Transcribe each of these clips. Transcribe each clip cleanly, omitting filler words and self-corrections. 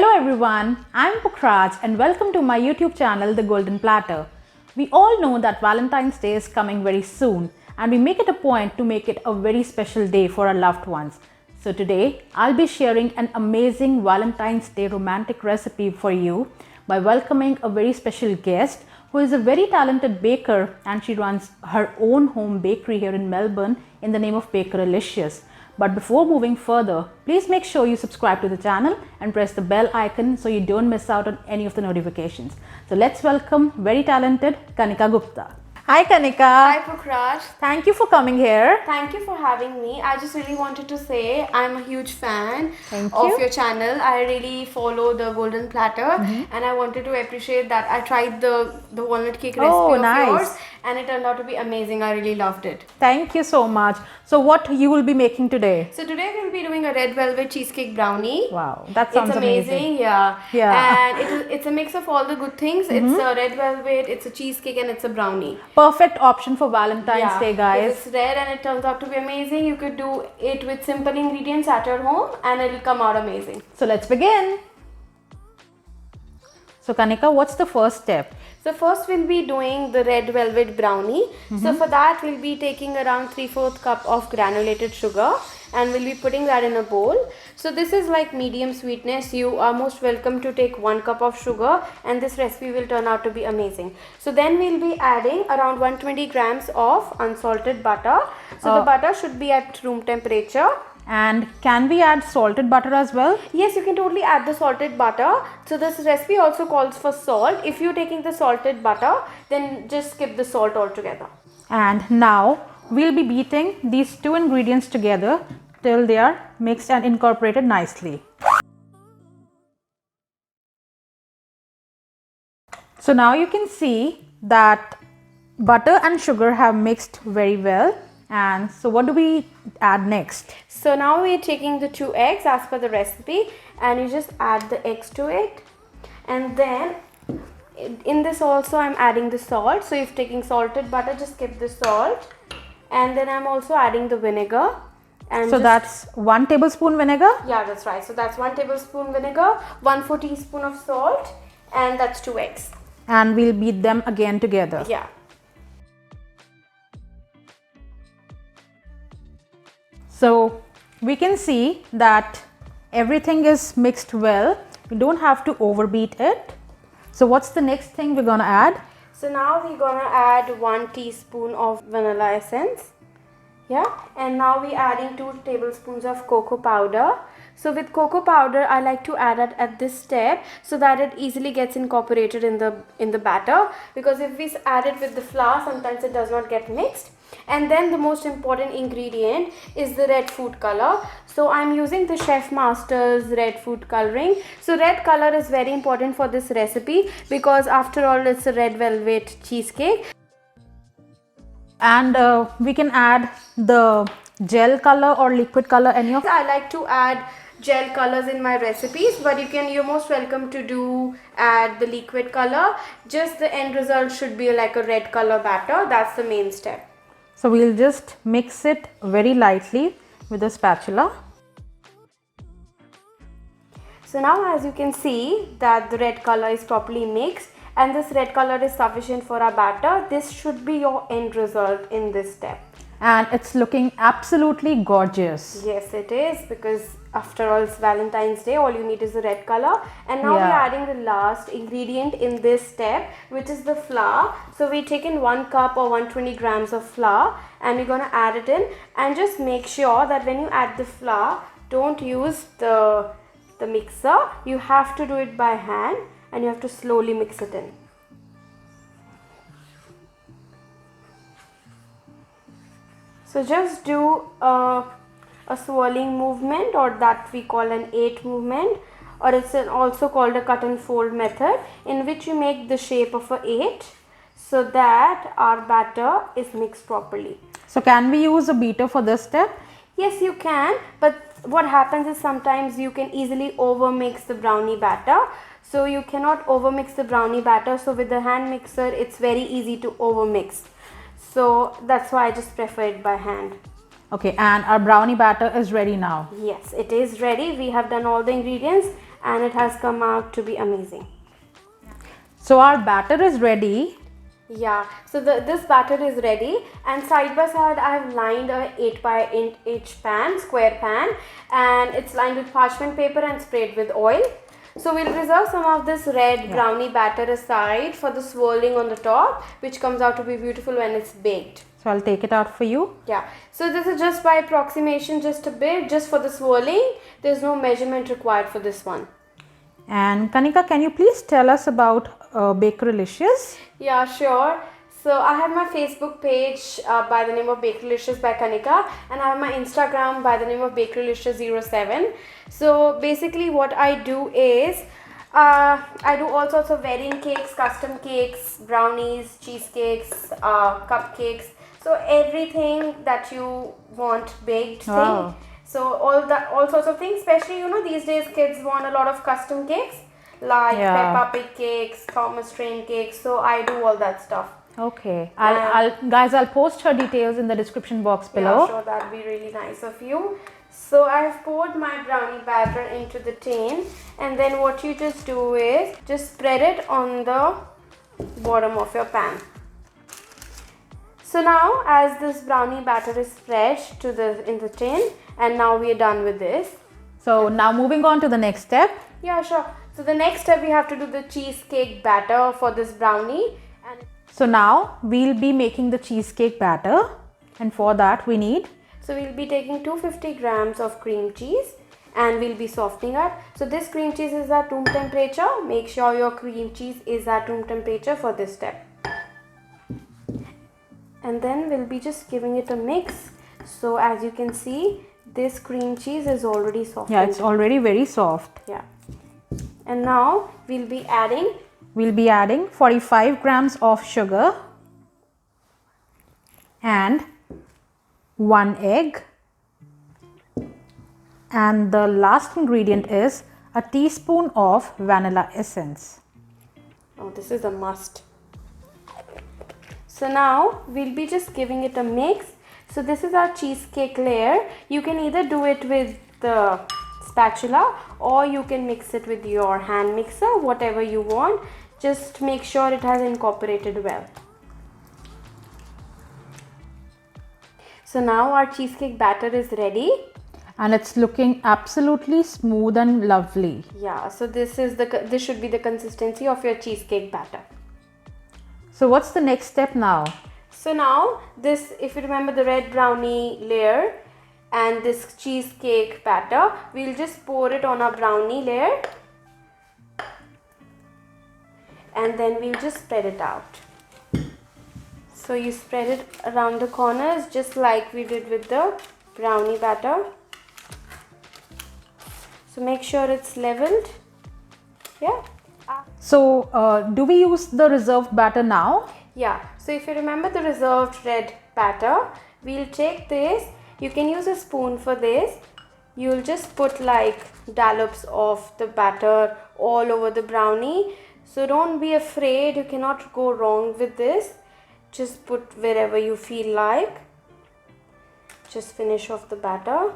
Hello everyone, I'm Pukhraj and welcome to my YouTube channel The Golden Platter. We all know that Valentine's Day is coming very soon and we make it a point to make it a very special day for our loved ones. So today I'll be sharing an amazing Valentine's Day romantic recipe for you by welcoming a very special guest who is a very talented baker and she runs her own home bakery here in Melbourne in the name of Bakeralicious. But before moving further, please make sure you subscribe to the channel and press the bell icon so you don't miss out on any of the notifications. So let's welcome very talented Kanika Gupta. Hi Kanika. Hi Pukhraj. Thank you for coming here. Thank you for having me. I just really wanted to say I'm a huge fan Thank of you. your channel. I really follow the Golden Platter and I wanted to appreciate that. I tried the walnut cake recipe of nice. yours and it turned out to be amazing. I really loved it. Thank you so much. So what you will be making today? So today we'll be doing a red velvet cheesecake brownie. Wow, that sounds It's amazing. Yeah. Yeah. And it's a mix of all the good things. It's a red velvet, it's a cheesecake and it's a brownie. Perfect option for Valentine's Day, guys. If it's red and it turns out to be amazing, you could do it with simple ingredients at your home and it'll come out amazing. So let's begin. So Kanika, what's the first step? So first we'll be doing the red velvet brownie. So for that we'll be taking around 3/4 cup of granulated sugar and we'll be putting that in a bowl. So this is like medium sweetness. You are most welcome to take 1 cup of sugar and this recipe will turn out to be amazing. So then we'll be adding around 120 grams of unsalted butter. So the butter should be at room temperature. And can we add salted butter as well? Yes, you can totally add the salted butter. So this recipe also calls for salt. If you're taking the salted butter, then just skip the salt altogether. And now we'll be beating these two ingredients together till they are mixed and incorporated nicely. So now you can see that butter and sugar have mixed very well. And so what do we add next? So now we're taking the 2 eggs as per the recipe and you just add the eggs to it. And then in this also I'm adding the salt. So if taking salted butter, just skip the salt. And then I'm also adding the vinegar. And So that's 1 tablespoon vinegar. Yeah, that's right. So that's 1 tablespoon vinegar, 1/4 teaspoon of salt, and that's 2 eggs. And we'll beat them again together. Yeah. So we can see that everything is mixed well. We don't have to overbeat it. So what's the next thing we're gonna add? So now we're gonna add 1 teaspoon of vanilla essence. Yeah, and now we're adding 2 tablespoons of cocoa powder. So with cocoa powder, I like to add it at this step so that it easily gets incorporated in the batter. Because if we add it with the flour, sometimes it does not get mixed. And then the most important ingredient is the red food color. So I'm using the Chef Master's red food coloring. So red color is very important for this recipe because after all it's a red velvet cheesecake. And we can add the gel color or liquid color, any of. I like to add gel colors in my recipes, but you're most welcome to add the liquid color. Just the end result should be like a red color batter. That's the main step. So we'll just mix it very lightly with a spatula. So now as you can see that the red color is properly mixed and this red color is sufficient for our batter. This should be your end result in this step. And it's looking absolutely gorgeous. Yes, it is, because after all it's Valentine's Day, all you need is the red color. And now we're adding the last ingredient in this step, which is the flour. So we've taken 1 cup or 120 grams of flour and we're going to add it in. And just make sure that when you add the flour, don't use the mixer. You have to do it by hand and you have to slowly mix it in. So just do a swirling movement, or that we call an 8 movement, or it's also called a cut and fold method, in which you make the shape of a 8 so that our batter is mixed properly. So can we use a beater for this step? Yes, you can, but what happens is sometimes you can easily overmix the brownie batter. So you cannot overmix the brownie batter. So with the hand mixer, it's very easy to overmix. So that's why I just prefer it by hand. Okay, and our brownie batter is ready now. Yes, it is ready. We have done all the ingredients and it has come out to be amazing. So our batter is ready. Yeah, so this batter is ready, and side by side I have lined a 8 by 8 inch pan, square pan, and it's lined with parchment paper and sprayed with oil. So we'll reserve some of this red brownie batter aside for the swirling on the top, which comes out to be beautiful when it's baked. So I'll take it out for you. Yeah, so this is just by approximation, just a bit, just for the swirling. There's no measurement required for this one. And Kanika, can you please tell us about Bakerylicious? Yeah, sure. So I have my Facebook page by the name of Bakerylicious by Kanika, and I have my Instagram by the name of Bakerylicious07. So basically what I do is I do all sorts of wedding cakes, custom cakes, brownies, cheesecakes, cupcakes. So everything that you want baked thing. Wow. So all sorts of things, especially these days kids want a lot of custom cakes like Peppa Pig cakes, Thomas Train cakes. So I do all that stuff. Okay. I'll post her details in the description box below. Yeah, sure, that'd be really nice of you. So I have poured my brownie batter into the tin, and then what you just do is just spread it on the bottom of your pan. So now as this brownie batter is spread in the tin, and now we are done with this. So now moving on to the next step. Yeah, sure. So the next step, we have to do the cheesecake batter for this brownie. So now we'll be making the cheesecake batter, and for that we need. So we'll be taking 250 grams of cream cheese, and we'll be softening it. So this cream cheese is at room temperature. Make sure your cream cheese is at room temperature for this step. And then we'll be just giving it a mix. So as you can see, this cream cheese is already softened. Yeah, it's already very soft. Yeah. And now we'll be adding 45 grams of sugar and 1 egg, and the last ingredient is a teaspoon of vanilla essence. Oh, this is a must. So now we'll be just giving it a mix. So this is our cheesecake layer. You can either do it with the spatula or you can mix it with your hand mixer, whatever you want. Just make sure it has incorporated well. So now our cheesecake batter is ready. And it's looking absolutely smooth and lovely. Yeah, so this should be the consistency of your cheesecake batter. So what's the next step now? So now this, if you remember the red brownie layer and this cheesecake batter, we'll just pour it on our brownie layer, and then we'll just spread it out. So you spread it around the corners just like we did with the brownie batter. So make sure it's leveled. Yeah. So do we use the reserved batter now? Yeah. So if you remember the reserved red batter, we'll take this. You can use a spoon for this. You'll just put like dollops of the batter all over the brownie. So don't be afraid, you cannot go wrong with this. Just put wherever you feel like. Just finish off the batter.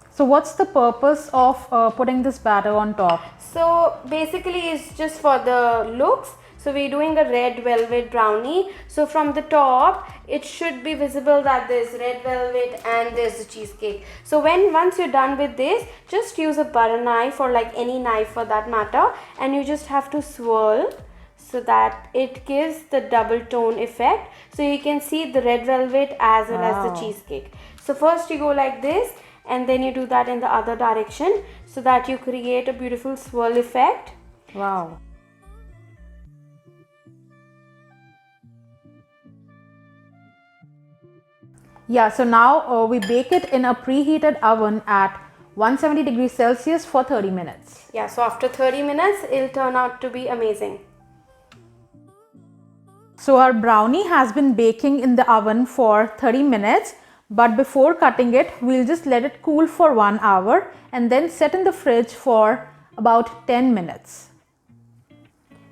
So what's the purpose of putting this batter on top? So basically it's just for the looks. So we're doing a red velvet brownie. So from the top, it should be visible that there's red velvet and there's the cheesecake. So once you're done with this, just use a butter knife or like any knife for that matter, and you just have to swirl so that it gives the double tone effect. So you can see the red velvet as well as the cheesecake. So first you go like this, and then you do that in the other direction so that you create a beautiful swirl effect. Wow. Yeah, so now we bake it in a preheated oven at 170 degrees Celsius for 30 minutes. Yeah, so after 30 minutes, it'll turn out to be amazing. So our brownie has been baking in the oven for 30 minutes. But before cutting it, we'll just let it cool for 1 hour and then set in the fridge for about 10 minutes.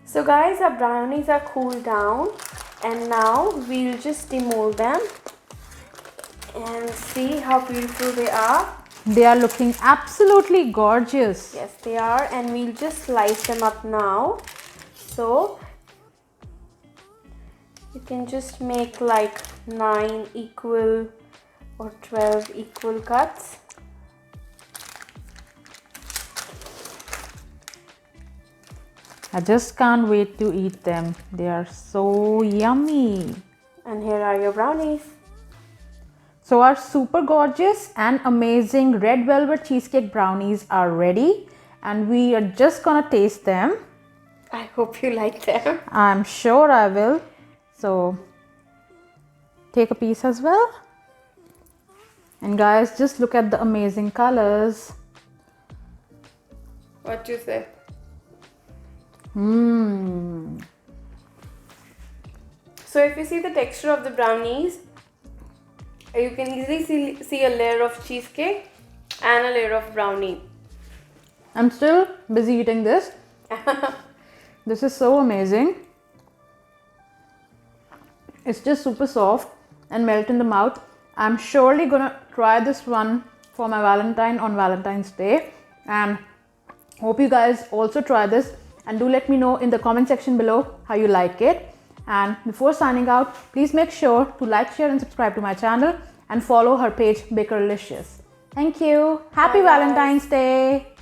So guys, our brownies are cooled down, and now we'll just demold them and see how beautiful they are. They are looking absolutely gorgeous. Yes, they are, and we'll just slice them up now. So you can just make like 9 equal or 12 equal cuts. I just can't wait to eat them. They are so yummy. And here are your brownies. So our super gorgeous and amazing red velvet cheesecake brownies are ready, and we are just gonna taste them. I hope you like them. I'm sure I will. So take a piece as well. And guys, just look at the amazing colors. What you say? So if you see the texture of the brownies, you can easily see a layer of cheesecake and a layer of brownie. I'm still busy eating this. This is so amazing. It's just super soft and melt in the mouth. I'm surely gonna try this one for my Valentine on Valentine's Day, and hope you guys also try this, and do let me know in the comment section below how you like it. And before signing out, please make sure to like, share and subscribe to my channel and follow her page Bakerlicious. Thank you. Happy Bye, guys. Valentine's Day.